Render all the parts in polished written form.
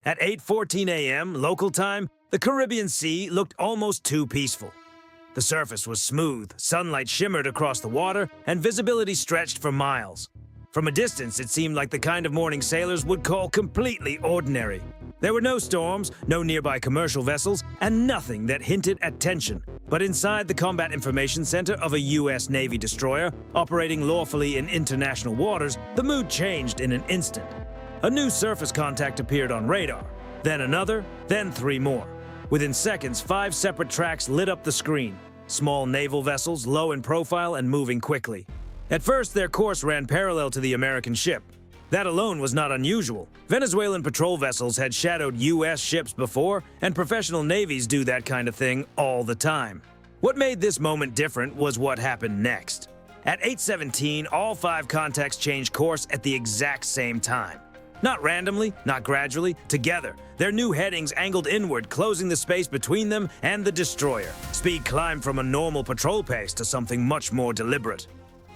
At 8:14 a.m. local time, the Caribbean Sea looked almost too peaceful. The surface was smooth, sunlight shimmered across the water, and visibility stretched for miles. From a distance, it seemed like the kind of morning sailors would call completely ordinary. There were no storms, no nearby commercial vessels, and nothing that hinted at tension. But inside the Combat Information Center of a U.S. Navy destroyer, operating lawfully in international waters, the mood changed in an instant. A new surface contact appeared on radar, then another, then 3 more. Within seconds, 5 separate tracks lit up the screen. Small naval vessels, low in profile and moving quickly. At first, their course ran parallel to the American ship. That alone was not unusual. Venezuelan patrol vessels had shadowed U.S. ships before, and professional navies do that kind of thing all the time. What made this moment different was what happened next. At 8:17, all 5 contacts changed course at the exact same time. Not randomly, not gradually, together. Their new headings angled inward, closing the space between them and the destroyer. Speed climbed from a normal patrol pace to something much more deliberate.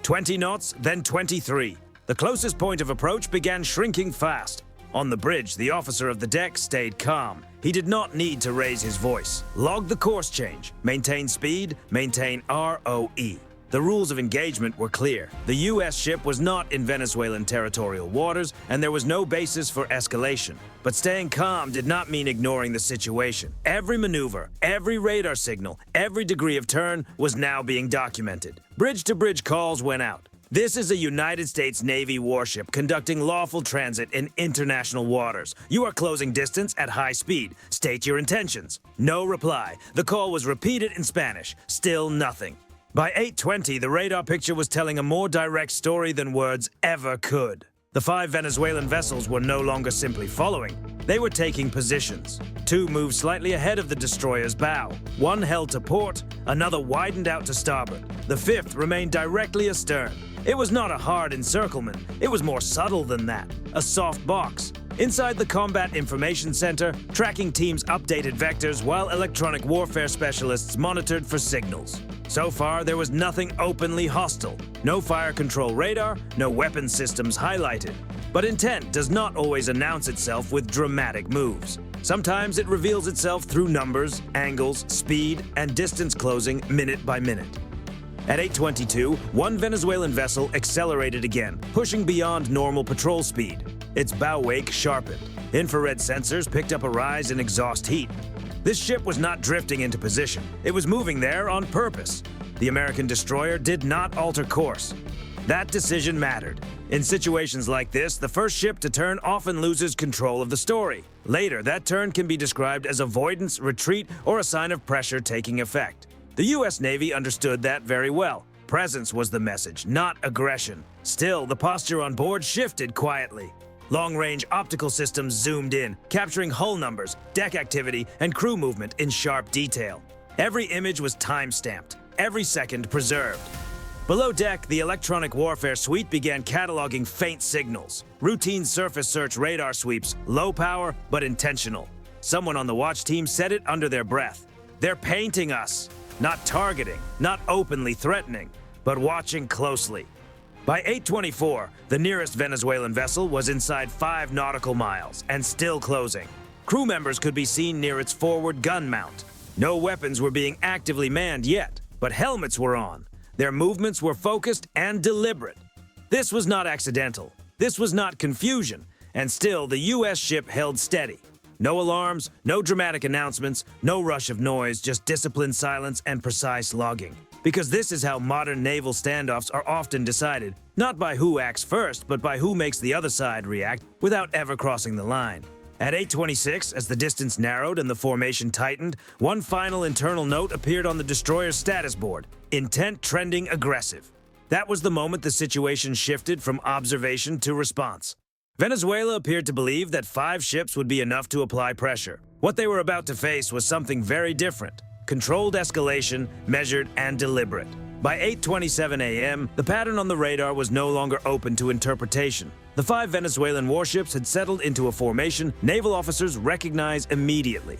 20 knots, then 23. The closest point of approach began shrinking fast. On the bridge, the officer of the deck stayed calm. He did not need to raise his voice. Log the course change, maintain speed, maintain ROE. The rules of engagement were clear. The U.S. ship was not in Venezuelan territorial waters, and there was no basis for escalation. But staying calm did not mean ignoring the situation. Every maneuver, every radar signal, every degree of turn was now being documented. Bridge-to-bridge calls went out. This is a United States Navy warship conducting lawful transit in international waters. You are closing distance at high speed. State your intentions. No reply. The call was repeated in Spanish. Still nothing. By 8:20, the radar picture was telling a more direct story than words ever could. The 5 Venezuelan vessels were no longer simply following. They were taking positions. 2 moved slightly ahead of the destroyer's bow. 1 held to port, another widened out to starboard. The 5th remained directly astern. It was not a hard encirclement. It was more subtle than that. A soft box. Inside the Combat Information Center, tracking teams updated vectors while electronic warfare specialists monitored for signals. So far, there was nothing openly hostile. No fire control radar, no weapon systems highlighted. But intent does not always announce itself with dramatic moves. Sometimes it reveals itself through numbers, angles, speed, and distance closing minute by minute. At 8:22, 1 Venezuelan vessel accelerated again, pushing beyond normal patrol speed. Its bow wake sharpened. Infrared sensors picked up a rise in exhaust heat. This ship was not drifting into position. It was moving there on purpose. The American destroyer did not alter course. That decision mattered. In situations like this, the first ship to turn often loses control of the story. Later, that turn can be described as avoidance, retreat, or a sign of pressure taking effect. The U.S. Navy understood that very well. Presence was the message, not aggression. Still, the posture on board shifted quietly. Long-range optical systems zoomed in, capturing hull numbers, deck activity, and crew movement in sharp detail. Every image was time-stamped, every second preserved. Below deck, the electronic warfare suite began cataloging faint signals. Routine surface search radar sweeps, low power but intentional. Someone on the watch team said it under their breath. They're painting us. Not targeting, not openly threatening, but watching closely. By 8:24, the nearest Venezuelan vessel was inside 5 nautical miles and still closing. Crew members could be seen near its forward gun mount. No weapons were being actively manned yet, but helmets were on. Their movements were focused and deliberate. This was not accidental. This was not confusion. And still, the U.S. ship held steady. No alarms, no dramatic announcements, no rush of noise, just disciplined silence and precise logging. Because this is how modern naval standoffs are often decided, not by who acts first, but by who makes the other side react without ever crossing the line. At 8:26, as the distance narrowed and the formation tightened, one final internal note appeared on the destroyer's status board: intent trending aggressive. That was the moment the situation shifted from observation to response. Venezuela appeared to believe that 5 ships would be enough to apply pressure. What they were about to face was something very different. Controlled escalation, measured and deliberate. By 8:27 a.m., the pattern on the radar was no longer open to interpretation. The 5 Venezuelan warships had settled into a formation naval officers recognized immediately.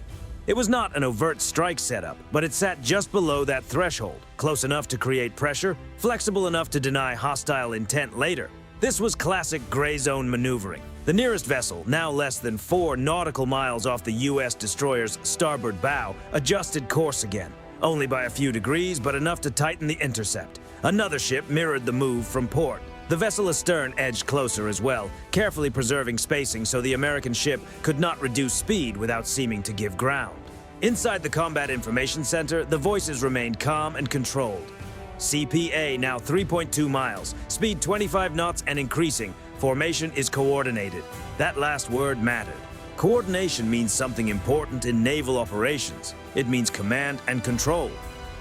It was not an overt strike setup, but it sat just below that threshold, close enough to create pressure, flexible enough to deny hostile intent later. This was classic gray zone maneuvering. The nearest vessel, now less than 4 nautical miles off the U.S. destroyer's starboard bow, adjusted course again, only by a few degrees, but enough to tighten the intercept. Another ship mirrored the move from port. The vessel astern edged closer as well, carefully preserving spacing so the American ship could not reduce speed without seeming to give ground. Inside the Combat Information Center, the voices remained calm and controlled. CPA now 3.2 miles, speed 25 knots and increasing. Formation is coordinated. That last word mattered. Coordination means something important in naval operations. It means command and control.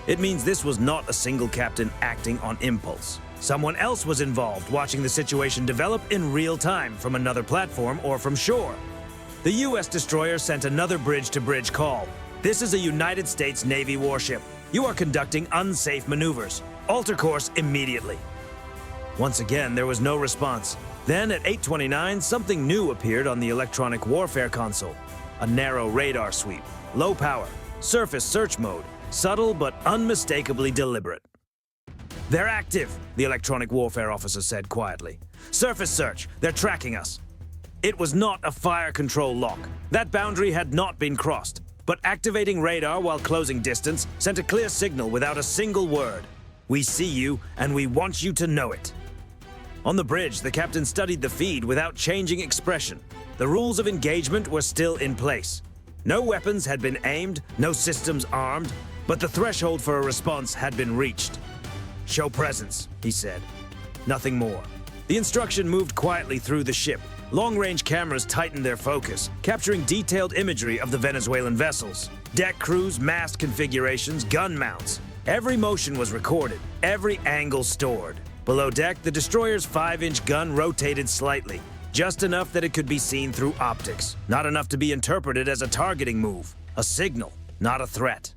It means this was not a single captain acting on impulse. Someone else was involved, watching the situation develop in real time from another platform or from shore. The U.S. destroyer sent another bridge-to-bridge call. This is a United States Navy warship. You are conducting unsafe maneuvers. Alter course immediately. Once again, there was no response. Then at 8:29, something new appeared on the electronic warfare console. A narrow radar sweep, low power, surface search mode, subtle but unmistakably deliberate. "They're active," the electronic warfare officer said quietly. "Surface search, they're tracking us." It was not a fire control lock. That boundary had not been crossed. But activating radar while closing distance sent a clear signal without a single word. "We see you, and we want you to know it." On the bridge, the captain studied the feed without changing expression. The rules of engagement were still in place. No weapons had been aimed, no systems armed, but the threshold for a response had been reached. "Show presence," he said. Nothing more. The instruction moved quietly through the ship. Long-range cameras tightened their focus, capturing detailed imagery of the Venezuelan vessels. Deck crews, mast configurations, gun mounts. Every motion was recorded, every angle stored. Below deck, the destroyer's 5-inch gun rotated slightly, just enough that it could be seen through optics, not enough to be interpreted as a targeting move, a signal, not a threat.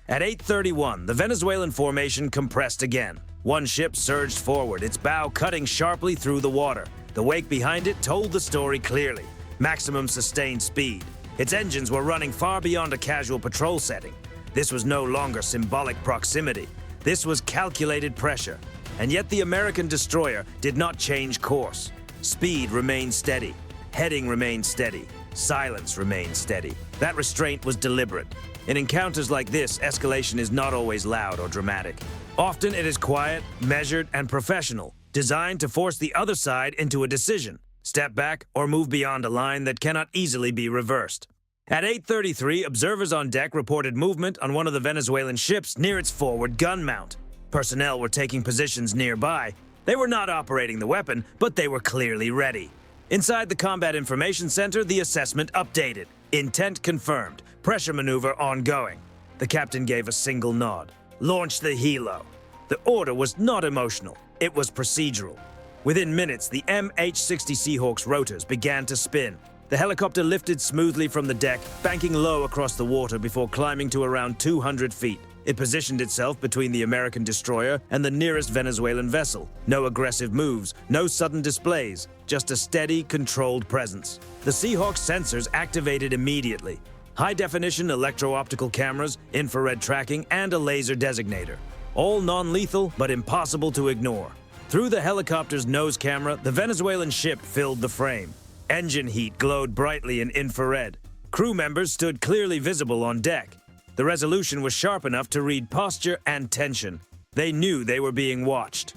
At 8:31, the Venezuelan formation compressed again. One ship surged forward, its bow cutting sharply through the water. The wake behind it told the story clearly. Maximum sustained speed. Its engines were running far beyond a casual patrol setting. This was no longer symbolic proximity. This was calculated pressure. And yet the American destroyer did not change course. Speed remained steady. Heading remained steady. Silence remained steady. That restraint was deliberate. In encounters like this, escalation is not always loud or dramatic. Often it is quiet, measured, and professional, designed to force the other side into a decision, step back, or move beyond a line that cannot easily be reversed. At 8:33, observers on deck reported movement on one of the Venezuelan ships near its forward gun mount. Personnel were taking positions nearby. They were not operating the weapon, but they were clearly ready. Inside the Combat Information Center, the assessment updated. Intent confirmed. Pressure maneuver ongoing. The captain gave a single nod. Launch the helo. The order was not emotional. It was procedural. Within minutes, the MH-60 Seahawk's rotors began to spin. The helicopter lifted smoothly from the deck, banking low across the water before climbing to around 200 feet. It positioned itself between the American destroyer and the nearest Venezuelan vessel. No aggressive moves, no sudden displays, just a steady, controlled presence. The Seahawk's sensors activated immediately. High-definition electro-optical cameras, infrared tracking, and a laser designator. All non-lethal, but impossible to ignore. Through the helicopter's nose camera, the Venezuelan ship filled the frame. Engine heat glowed brightly in infrared. Crew members stood clearly visible on deck. The resolution was sharp enough to read posture and tension. They knew they were being watched.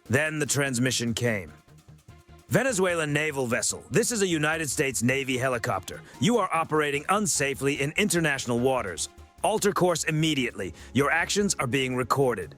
Then the transmission came. Venezuelan naval vessel. This is a United States Navy helicopter. You are operating unsafely in international waters. Alter course immediately. Your actions are being recorded.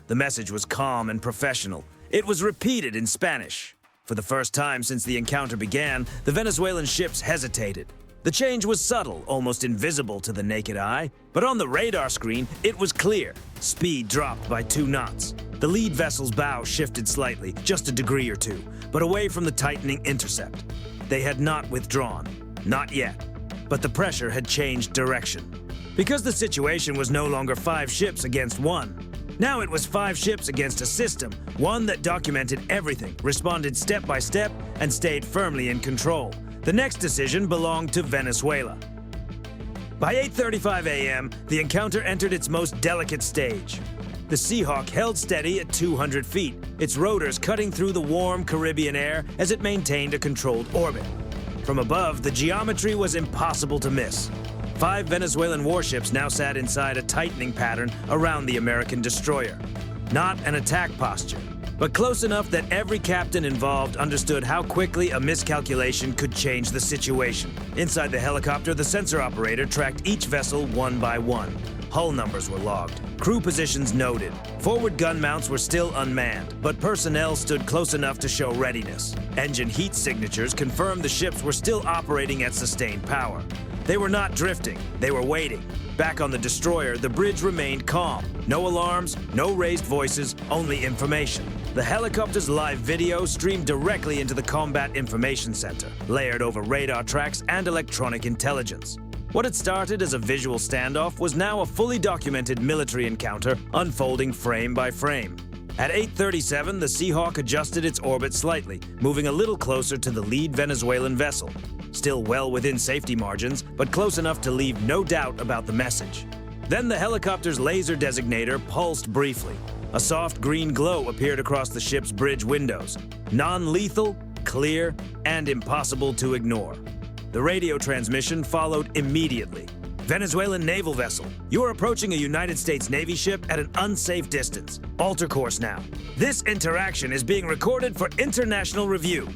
The message was calm and professional. It was repeated in Spanish. For the first time since the encounter began, the Venezuelan ships hesitated. The change was subtle, almost invisible to the naked eye, but on the radar screen, it was clear. Speed dropped by 2 knots. The lead vessel's bow shifted slightly, just a degree or two, but away from the tightening intercept. They had not withdrawn. Not yet. But the pressure had changed direction. Because the situation was no longer 5 ships against 1. Now it was 5 ships against a system, one that documented everything, responded step by step, and stayed firmly in control. The next decision belonged to Venezuela. By 8:35 a.m., the encounter entered its most delicate stage. The Seahawk held steady at 200 feet, its rotors cutting through the warm Caribbean air as it maintained a controlled orbit. From above, the geometry was impossible to miss. 5 Venezuelan warships now sat inside a tightening pattern around the American destroyer. Not an attack posture, but close enough that every captain involved understood how quickly a miscalculation could change the situation. Inside the helicopter, the sensor operator tracked each vessel one by one. Hull numbers were logged, crew positions noted. Forward gun mounts were still unmanned, but personnel stood close enough to show readiness. Engine heat signatures confirmed the ships were still operating at sustained power. They were not drifting, they were waiting. Back on the destroyer, the bridge remained calm. No alarms, no raised voices, only information. The helicopter's live video streamed directly into the Combat Information Center, layered over radar tracks and electronic intelligence. What had started as a visual standoff was now a fully documented military encounter unfolding frame by frame. At 8:37, the Seahawk adjusted its orbit slightly, moving a little closer to the lead Venezuelan vessel. Still well within safety margins, but close enough to leave no doubt about the message. Then the helicopter's laser designator pulsed briefly. A soft green glow appeared across the ship's bridge windows. Non-lethal, clear, and impossible to ignore. The radio transmission followed immediately. Venezuelan naval vessel, you are approaching a United States Navy ship at an unsafe distance. Alter course now. This interaction is being recorded for international review.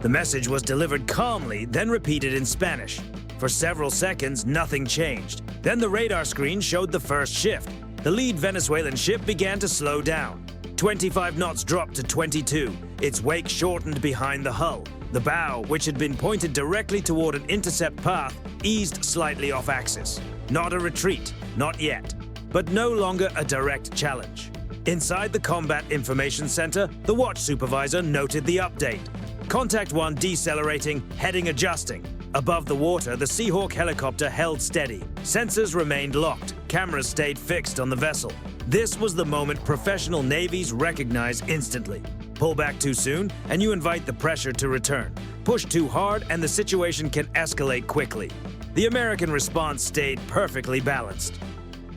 The message was delivered calmly, then repeated in Spanish. For several seconds, nothing changed. Then the radar screen showed the first shift. The lead Venezuelan ship began to slow down. 25 knots dropped to 22. Its wake shortened behind the hull. The bow, which had been pointed directly toward an intercept path, eased slightly off axis. Not a retreat, not yet, but no longer a direct challenge. Inside the Combat Information Center, the watch supervisor noted the update. Contact 1 decelerating, heading adjusting. Above the water, the Seahawk helicopter held steady. Sensors remained locked. Cameras stayed fixed on the vessel. This was the moment professional navies recognize instantly. Pull back too soon, and you invite the pressure to return. Push too hard, and the situation can escalate quickly. The American response stayed perfectly balanced.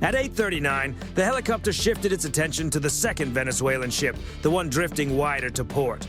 At 8:39, the helicopter shifted its attention to the second Venezuelan ship, the one drifting wider to port.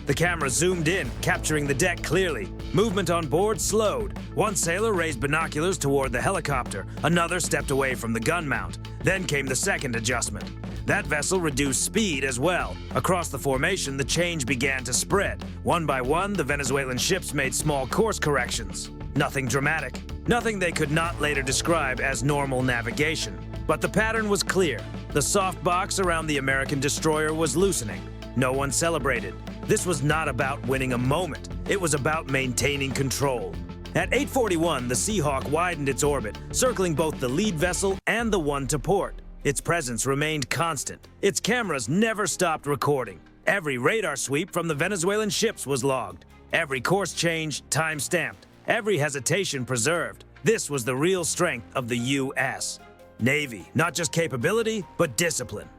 The camera zoomed in, capturing the deck clearly. Movement on board slowed. One sailor raised binoculars toward the helicopter. Another stepped away from the gun mount. Then came the second adjustment. That vessel reduced speed as well. Across the formation, the change began to spread. One by one, the Venezuelan ships made small course corrections. Nothing dramatic. Nothing they could not later describe as normal navigation. But the pattern was clear. The soft box around the American destroyer was loosening. No one celebrated. This was not about winning a moment. It was about maintaining control. At 8:41, the Seahawk widened its orbit, circling both the lead vessel and the one to port. Its presence remained constant. Its cameras never stopped recording. Every radar sweep from the Venezuelan ships was logged. Every course change time-stamped. Every hesitation preserved. This was the real strength of the U.S. Navy, not just capability, but discipline.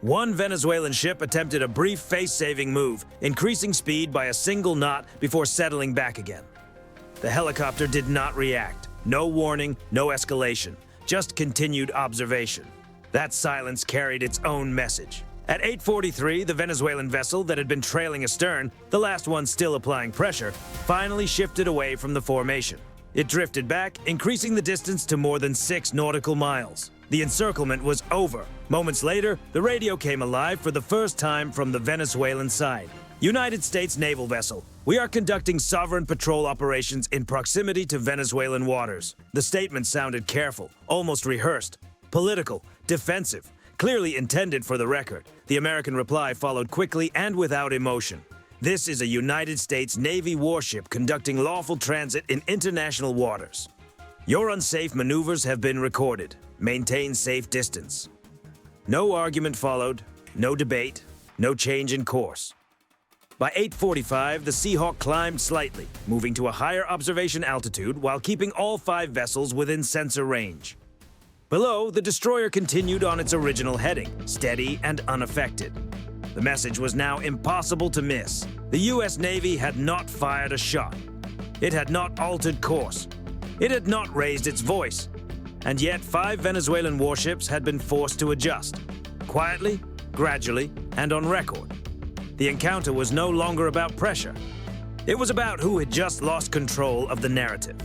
One Venezuelan ship attempted a brief face-saving move, increasing speed by a single knot before settling back again. The helicopter did not react. No warning, no escalation, just continued observation. That silence carried its own message. At 8:43, the Venezuelan vessel that had been trailing astern, the last one still applying pressure, finally shifted away from the formation. It drifted back, increasing the distance to more than 6 nautical miles. The encirclement was over. Moments later, the radio came alive for the first time from the Venezuelan side. United States naval vessel. We are conducting sovereign patrol operations in proximity to Venezuelan waters. The statement sounded careful, almost rehearsed. Political, defensive, clearly intended for the record. The American reply followed quickly and without emotion. This is a United States Navy warship conducting lawful transit in international waters. Your unsafe maneuvers have been recorded. Maintain safe distance. No argument followed, no debate, no change in course. By 8:45, the Seahawk climbed slightly, moving to a higher observation altitude while keeping all 5 vessels within sensor range. Below, the destroyer continued on its original heading, steady and unaffected. The message was now impossible to miss. The U.S. Navy had not fired a shot. It had not altered course. It had not raised its voice. And yet 5 Venezuelan warships had been forced to adjust. quietly, gradually, and on record. The encounter was no longer about pressure. It was about who had just lost control of the narrative.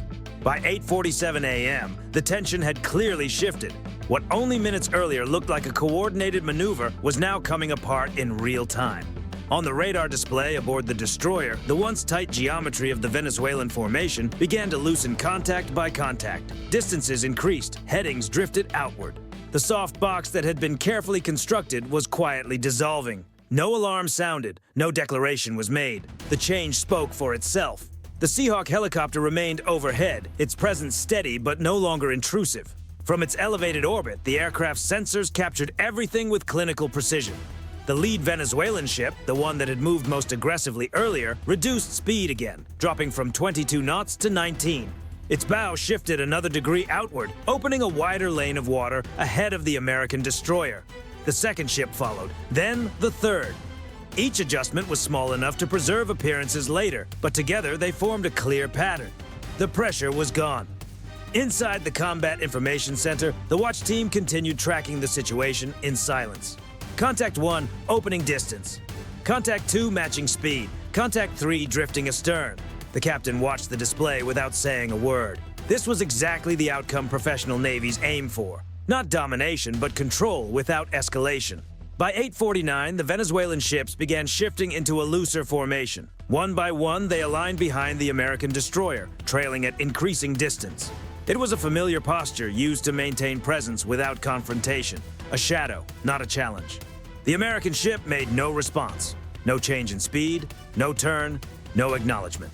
By 8:47 a.m., the tension had clearly shifted. What only minutes earlier looked like a coordinated maneuver was now coming apart in real time. On the radar display aboard the destroyer, the once tight geometry of the Venezuelan formation began to loosen contact by contact. Distances increased, headings drifted outward. The soft box that had been carefully constructed was quietly dissolving. No alarm sounded, no declaration was made. The change spoke for itself. The Seahawk helicopter remained overhead, its presence steady but no longer intrusive. From its elevated orbit, the aircraft's sensors captured everything with clinical precision. The lead Venezuelan ship, the one that had moved most aggressively earlier, reduced speed again, dropping from 22 knots to 19. Its bow shifted another degree outward, opening a wider lane of water ahead of the American destroyer. The second ship followed, then the third. Each adjustment was small enough to preserve appearances later, but together they formed a clear pattern. The pressure was gone. Inside the Combat Information Center, the watch team continued tracking the situation in silence. Contact 1, opening distance. Contact 2, matching speed. Contact 3, drifting astern. The captain watched the display without saying a word. This was exactly the outcome professional navies aim for. Not domination, but control without escalation. By 8:49, the Venezuelan ships began shifting into a looser formation. One by one, they aligned behind the American destroyer, trailing at increasing distance. It was a familiar posture used to maintain presence without confrontation. A shadow, not a challenge. The American ship made no response. No change in speed, no turn, no acknowledgement.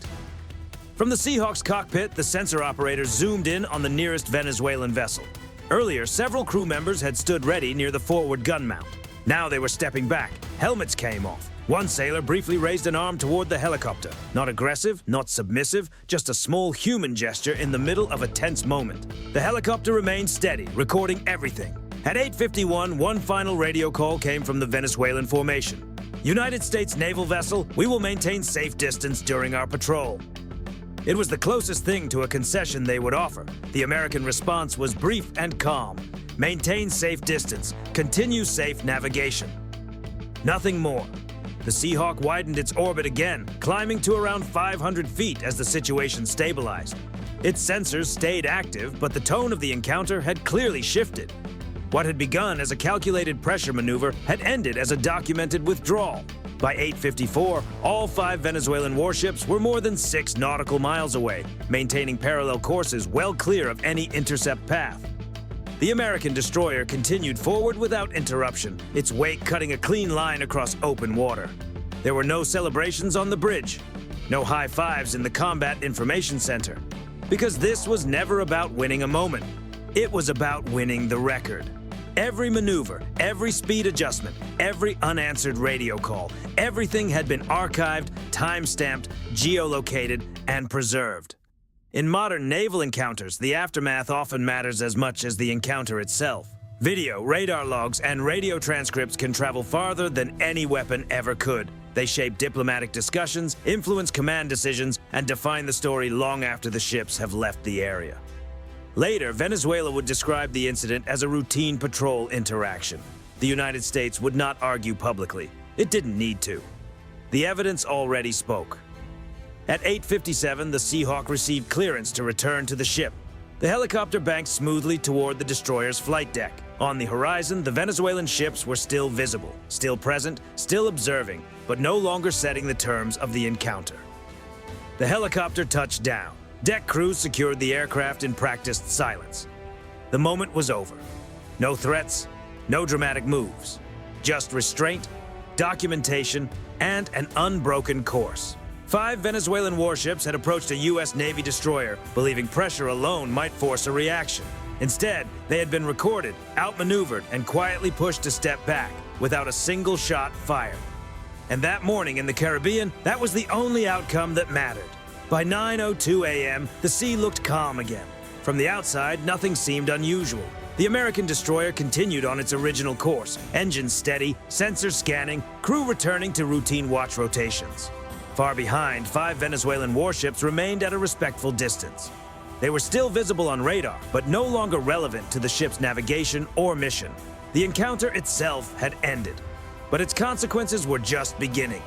From the Seahawk's cockpit, the sensor operator zoomed in on the nearest Venezuelan vessel. Earlier, several crew members had stood ready near the forward gun mount. Now they were stepping back. Helmets came off. One sailor briefly raised an arm toward the helicopter. Not aggressive, not submissive, just a small human gesture in the middle of a tense moment. The helicopter remained steady, recording everything. At 8:51, one final radio call came from the Venezuelan formation. United States naval vessel, we will maintain safe distance during our patrol. It was the closest thing to a concession they would offer. The American response was brief and calm. Maintain safe distance. Continue safe navigation. Nothing more. The Seahawk widened its orbit again, climbing to around 500 feet as the situation stabilized. Its sensors stayed active, but the tone of the encounter had clearly shifted. What had begun as a calculated pressure maneuver had ended as a documented withdrawal. By 8:54, all 5 Venezuelan warships were more than 6 nautical miles away, maintaining parallel courses well clear of any intercept path. The American destroyer continued forward without interruption, its wake cutting a clean line across open water. There were no celebrations on the bridge, no high fives in the Combat Information Center, because this was never about winning a moment. It was about winning the record. Every maneuver, every speed adjustment, every unanswered radio call, everything had been archived, time-stamped, geolocated, and preserved. In modern naval encounters, the aftermath often matters as much as the encounter itself. Video, radar logs, and radio transcripts can travel farther than any weapon ever could. They shape diplomatic discussions, influence command decisions, and define the story long after the ships have left the area. Later, Venezuela would describe the incident as a routine patrol interaction. The United States would not argue publicly. It didn't need to. The evidence already spoke. At 8:57, the Seahawk received clearance to return to the ship. The helicopter banked smoothly toward the destroyer's flight deck. On the horizon, the Venezuelan ships were still visible, still present, still observing, but no longer setting the terms of the encounter. The helicopter touched down. Deck crews secured the aircraft in practiced silence. The moment was over. No threats, no dramatic moves. Just restraint, documentation, and an unbroken course. 5 Venezuelan warships had approached a U.S. Navy destroyer, believing pressure alone might force a reaction. Instead, they had been recorded, outmaneuvered, and quietly pushed to step back, without a single shot fired. And that morning in the Caribbean, that was the only outcome that mattered. By 9:02 a.m., the sea looked calm again. From the outside, nothing seemed unusual. The American destroyer continued on its original course, engines steady, sensors scanning, crew returning to routine watch rotations. Far behind, 5 Venezuelan warships remained at a respectful distance. They were still visible on radar, but no longer relevant to the ship's navigation or mission. The encounter itself had ended, but its consequences were just beginning.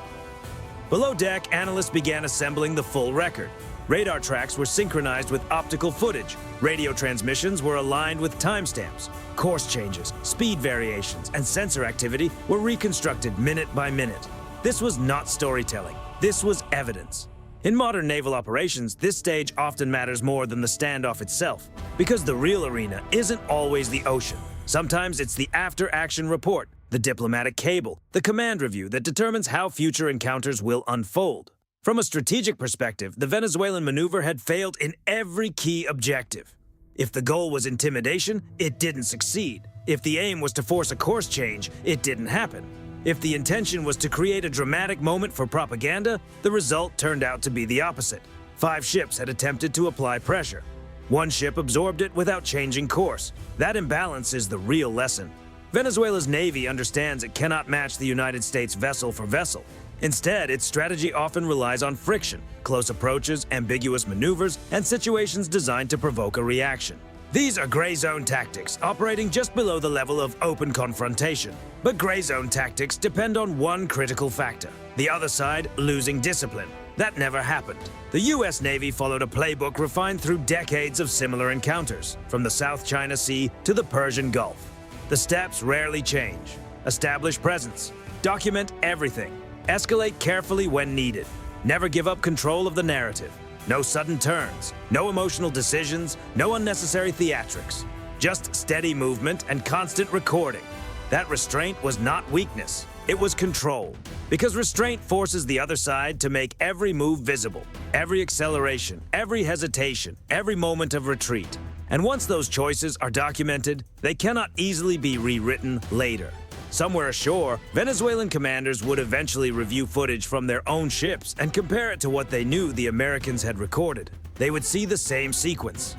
Below deck, analysts began assembling the full record. Radar tracks were synchronized with optical footage. Radio transmissions were aligned with timestamps. Course changes, speed variations, and sensor activity were reconstructed minute by minute. This was not storytelling. This was evidence. In modern naval operations, this stage often matters more than the standoff itself, because the real arena isn't always the ocean. Sometimes it's the after-action report, the diplomatic cable, the command review that determines how future encounters will unfold. From a strategic perspective, the Venezuelan maneuver had failed in every key objective. If the goal was intimidation, it didn't succeed. If the aim was to force a course change, it didn't happen. If the intention was to create a dramatic moment for propaganda, the result turned out to be the opposite. 5 ships had attempted to apply pressure. 1 ship absorbed it without changing course. That imbalance is the real lesson. Venezuela's Navy understands it cannot match the United States vessel for vessel. Instead, its strategy often relies on friction, close approaches, ambiguous maneuvers, and situations designed to provoke a reaction. These are gray zone tactics, operating just below the level of open confrontation. But gray zone tactics depend on one critical factor: the other side losing discipline. That never happened. The U.S. Navy followed a playbook refined through decades of similar encounters, from the South China Sea to the Persian Gulf. The steps rarely change. Establish presence. Document everything. Escalate carefully when needed. Never give up control of the narrative. No sudden turns, no emotional decisions, no unnecessary theatrics. Just steady movement and constant recording. That restraint was not weakness, it was control. Because restraint forces the other side to make every move visible, every acceleration, every hesitation, every moment of retreat. And once those choices are documented, they cannot easily be rewritten later. Somewhere ashore, Venezuelan commanders would eventually review footage from their own ships and compare it to what they knew the Americans had recorded. They would see the same sequence.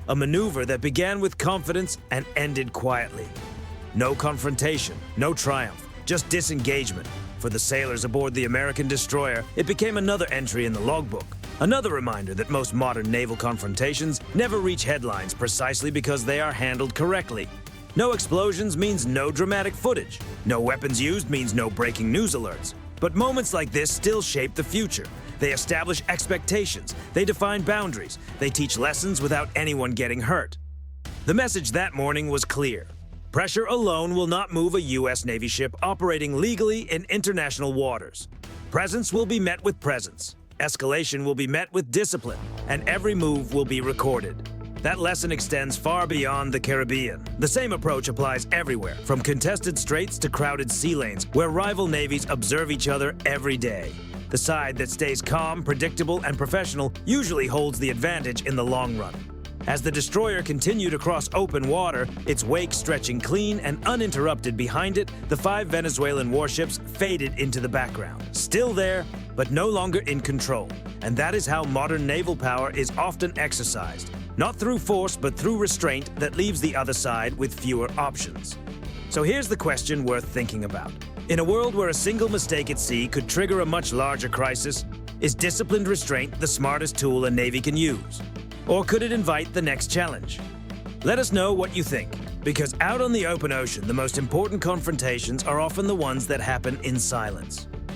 A maneuver that began with confidence and ended quietly. No confrontation, no triumph, just disengagement. For the sailors aboard the American destroyer, it became another entry in the logbook. Another reminder that most modern naval confrontations never reach headlines precisely because they are handled correctly. No explosions means no dramatic footage. No weapons used means no breaking news alerts. But moments like this still shape the future. They establish expectations. They define boundaries. They teach lessons without anyone getting hurt. The message that morning was clear. Pressure alone will not move a U.S. Navy ship operating legally in international waters. Presence will be met with presence. Escalation will be met with discipline. And every move will be recorded. That lesson extends far beyond the Caribbean. The same approach applies everywhere, from contested straits to crowded sea lanes, where rival navies observe each other every day. The side that stays calm, predictable, and professional usually holds the advantage in the long run. As the destroyer continued across open water, its wake stretching clean and uninterrupted behind it, the 5 Venezuelan warships faded into the background. Still there, but no longer in control. And that is how modern naval power is often exercised. Not through force, but through restraint that leaves the other side with fewer options. So here's the question worth thinking about. In a world where a single mistake at sea could trigger a much larger crisis, is disciplined restraint the smartest tool a Navy can use? Or could it invite the next challenge? Let us know what you think, because out on the open ocean, the most important confrontations are often the ones that happen in silence.